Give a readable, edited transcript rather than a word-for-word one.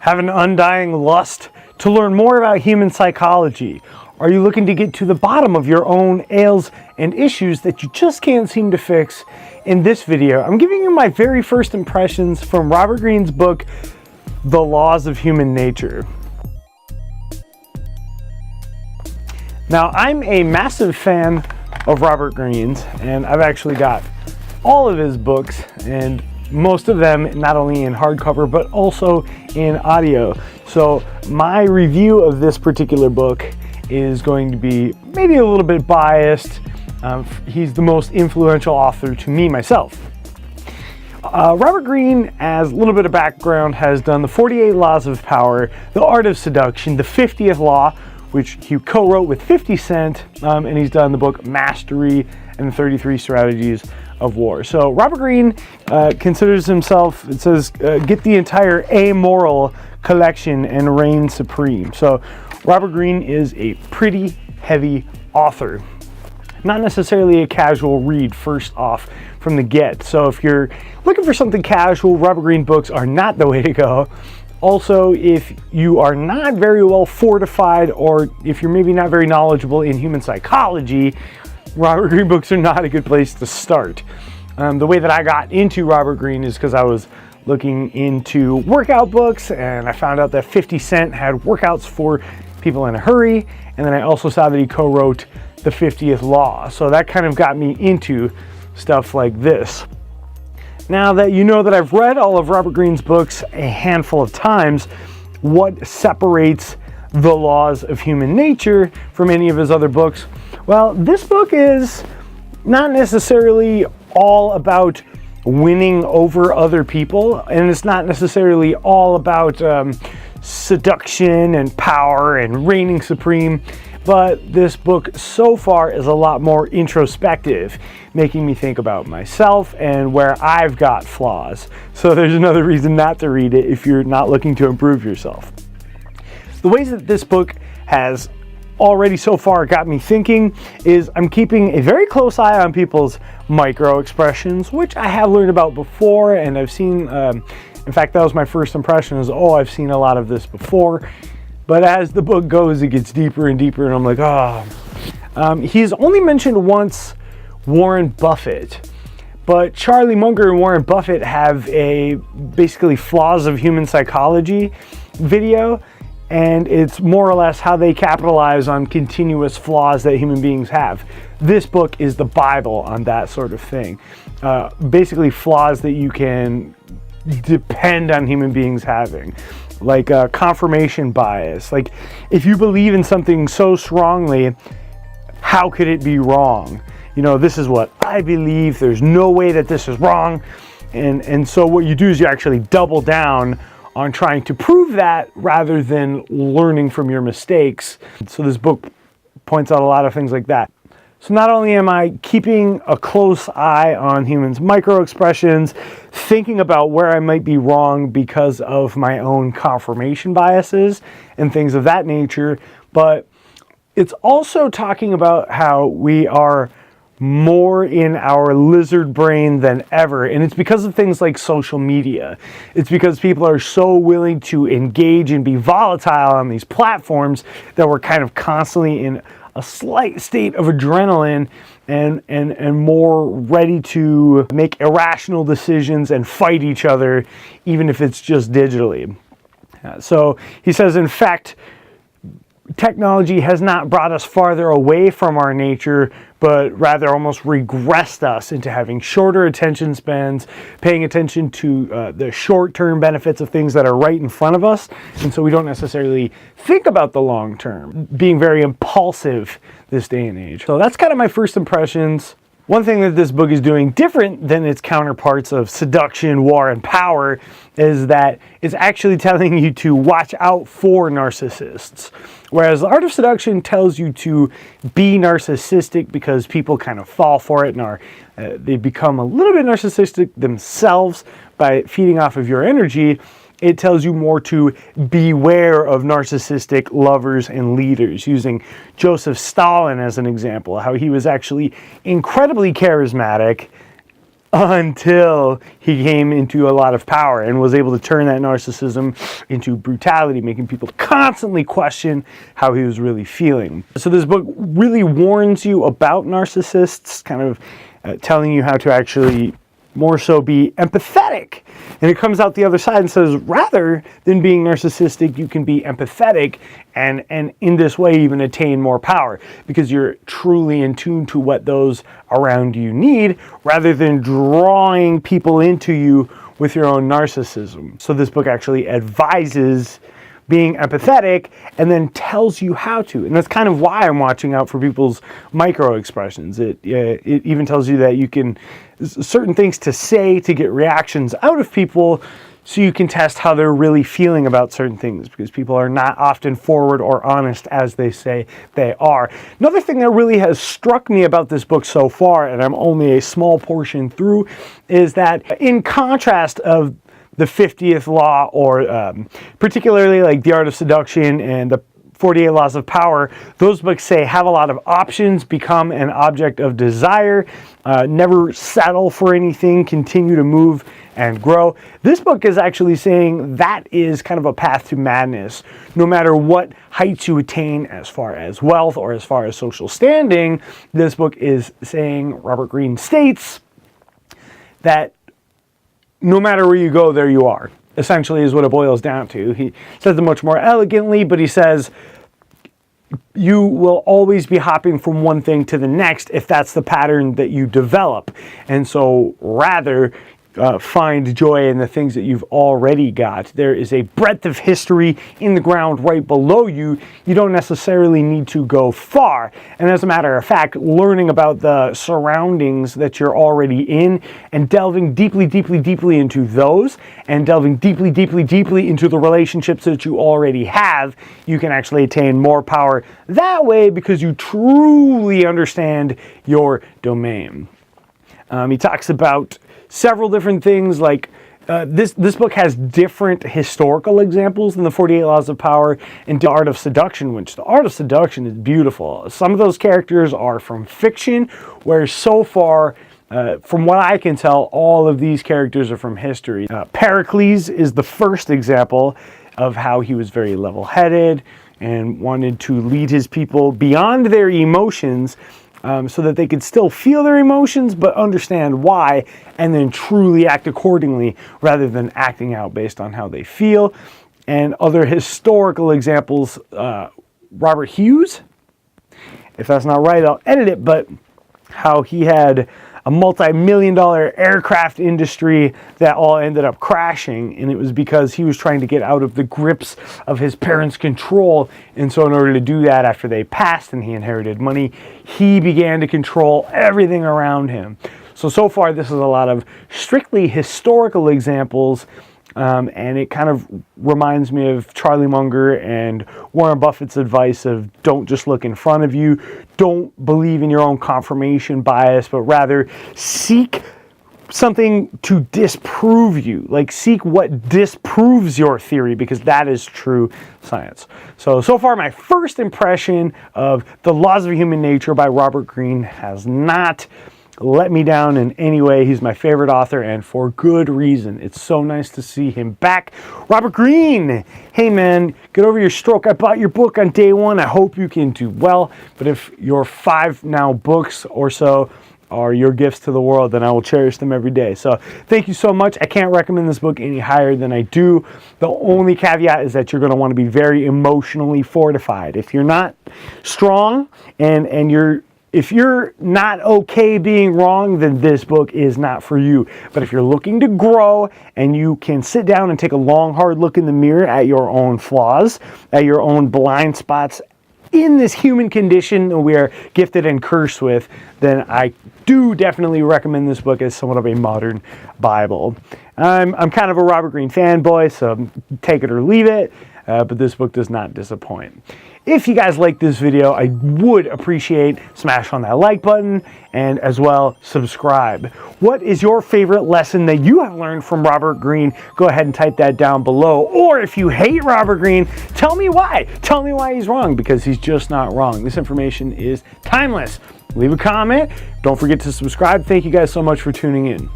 Have an undying lust to learn more about human psychology? Are you looking to get to the bottom of your own ails and issues that you just can't seem to fix? In this video, I'm giving you my very first impressions from Robert Greene's book, The Laws of Human Nature. Now, I'm a massive fan of Robert Greene's, and I've actually got all of his books, and most of them not only in hardcover but also in audio. So my review of this particular book is going to be maybe a little bit biased. He's the most influential author to me myself. Robert Greene, as a little bit of background, has done the 48 Laws of Power, The Art of Seduction, the 50th Law, which he co-wrote with 50 Cent, and he's done the book Mastery and the 33 Strategies of War. So Robert Greene considers himself, it says, get the entire amoral collection and reign supreme. So Robert Greene is a pretty heavy author. Not necessarily a casual read first off from the get. So if you're looking for something casual, Robert Greene books are not the way to go. Also, if you are not very well fortified, or if you're maybe not very knowledgeable in human psychology, Robert Greene books are not a good place to start. The way that I got into Robert Greene is because I was looking into workout books, and I found out that 50 Cent had workouts for people in a hurry, and then I also saw that he co-wrote the 50th Law. So that kind of got me into stuff like this. Now that you know that I've read all of Robert Greene's books a handful of times, what separates The Laws of Human Nature from any of his other books? Well, this book is not necessarily all about winning over other people, and it's not necessarily all about seduction and power and reigning supreme. But this book so far is a lot more introspective, making me think about myself and where I've got flaws. So there's another reason not to read it if you're not looking to improve yourself. The ways that this book has already so far got me thinking is I'm keeping a very close eye on people's microexpressions, which I have learned about before, and I've seen, in fact, that was my first impression is, oh, I've seen a lot of this before. But as the book goes, it gets deeper and deeper, and I'm like, oh. He's only mentioned once Warren Buffett, but Charlie Munger and Warren Buffett have a basically flaws of human psychology video, and it's more or less how they capitalize on continuous flaws that human beings have. This book is the Bible on that sort of thing. Basically flaws that you can depend on human beings having. Like confirmation bias. Like, if you believe in something so strongly, how could it be wrong? You know, this is what I believe. There's no way that this is wrong. And so what you do is you actually double down on trying to prove that rather than learning from your mistakes. So this book points out a lot of things like that. So not only am I keeping a close eye on humans' microexpressions, thinking about where I might be wrong because of my own confirmation biases and things of that nature, but it's also talking about how we are more in our lizard brain than ever, and it's because of things like social media. It's because people are so willing to engage and be volatile on these platforms that we're kind of constantly in a slight state of adrenaline and more ready to make irrational decisions and fight each other, even if it's just digitally. So he says, in fact, technology has not brought us farther away from our nature, but rather almost regressed us into having shorter attention spans, paying attention to the short-term benefits of things that are right in front of us, and so we don't necessarily think about the long term, being very impulsive this day and age. So that's kind of my first impressions. One thing that this book is doing different than its counterparts of seduction, war, and power is that it's actually telling you to watch out for narcissists. Whereas The Art of Seduction tells you to be narcissistic because people kind of fall for it and are they become a little bit narcissistic themselves by feeding off of your energy. It tells you more to beware of narcissistic lovers and leaders, using Joseph Stalin as an example, how he was actually incredibly charismatic until he came into a lot of power and was able to turn that narcissism into brutality, making people constantly question how he was really feeling. So this book really warns you about narcissists, kind of telling you how to actually more so be empathetic. And it comes out the other side and says, rather than being narcissistic, you can be empathetic and in this way even attain more power, because you're truly in tune to what those around you need, rather than drawing people into you with your own narcissism. So this book actually advises being empathetic and then tells you how to. And that's kind of why I'm watching out for people's micro-expressions. It even tells you that you can, certain things to say to get reactions out of people, so you can test how they're really feeling about certain things, because people are not often forward or honest as they say they are. Another thing that really has struck me about this book so far, and I'm only a small portion through, is that in contrast of the 50th Law, or particularly like The Art of Seduction and the 48 Laws of Power, those books say have a lot of options, become an object of desire, never settle for anything, continue to move and grow. This book is actually saying that is kind of a path to madness. No matter what heights you attain as far as wealth or as far as social standing, this book is saying, Robert Greene states, that no matter where you go, there you are, essentially is what it boils down to. He says it much more elegantly, but he says you will always be hopping from one thing to the next if that's the pattern that you develop. And so rather find joy in the things that you've already got. There is a breadth of history in the ground right below you. You don't necessarily need to go far. And as a matter of fact, learning about the surroundings that you're already in and delving deeply, deeply, deeply into those, and delving deeply, deeply, deeply into the relationships that you already have, you can actually attain more power that way, because you truly understand your domain. He talks about several different things, like this book has different historical examples than the 48 Laws of Power and The Art of Seduction, which The Art of Seduction is beautiful. Some of those characters are from fiction, where so far, from what I can tell, all of these characters are from history. Pericles is the first example of how he was very level-headed and wanted to lead his people beyond their emotions, so that they could still feel their emotions but understand why, and then truly act accordingly rather than acting out based on how they feel. And other historical examples, Robert Hughes, if that's not right I'll edit it, but how he had a multi-million-dollar aircraft industry that all ended up crashing, and it was because he was trying to get out of the grips of his parents' control. And so in order to do that, after they passed and he inherited money, he began to control everything around him. So far this is a lot of strictly historical examples, and it kind of reminds me of Charlie Munger and Warren Buffett's advice of don't just look in front of you, don't believe in your own confirmation bias, but rather seek something to disprove you. Like, seek what disproves your theory, because that is true science. So far my first impression of The Laws of Human Nature by Robert Greene has not let me down in any way. He's my favorite author, and for good reason. It's so nice to see him back. Robert Greene, hey man, get over your stroke. I bought your book on day one. I hope you can do well. But if your 5 now books or so are your gifts to the world, then I will cherish them every day. So thank you so much. I can't recommend this book any higher than I do. The only caveat is that you're going to want to be very emotionally fortified. If you're not strong and if you're not okay being wrong, then this book is not for you. But if you're looking to grow and you can sit down and take a long, hard look in the mirror at your own flaws, at your own blind spots in this human condition that we are gifted and cursed with, then I do definitely recommend this book as somewhat of a modern Bible. I'm kind of a Robert Greene fanboy, so take it or leave it, but this book does not disappoint. If you guys like this video, I would appreciate smash on that like button, and as well subscribe. What is your favorite lesson that you have learned from Robert Greene? Go ahead and type that down below. Or if you hate Robert Greene, tell me why. Tell me why he's wrong, because he's just not wrong. This information is timeless. Leave a comment. Don't forget to subscribe. Thank you guys so much for tuning in.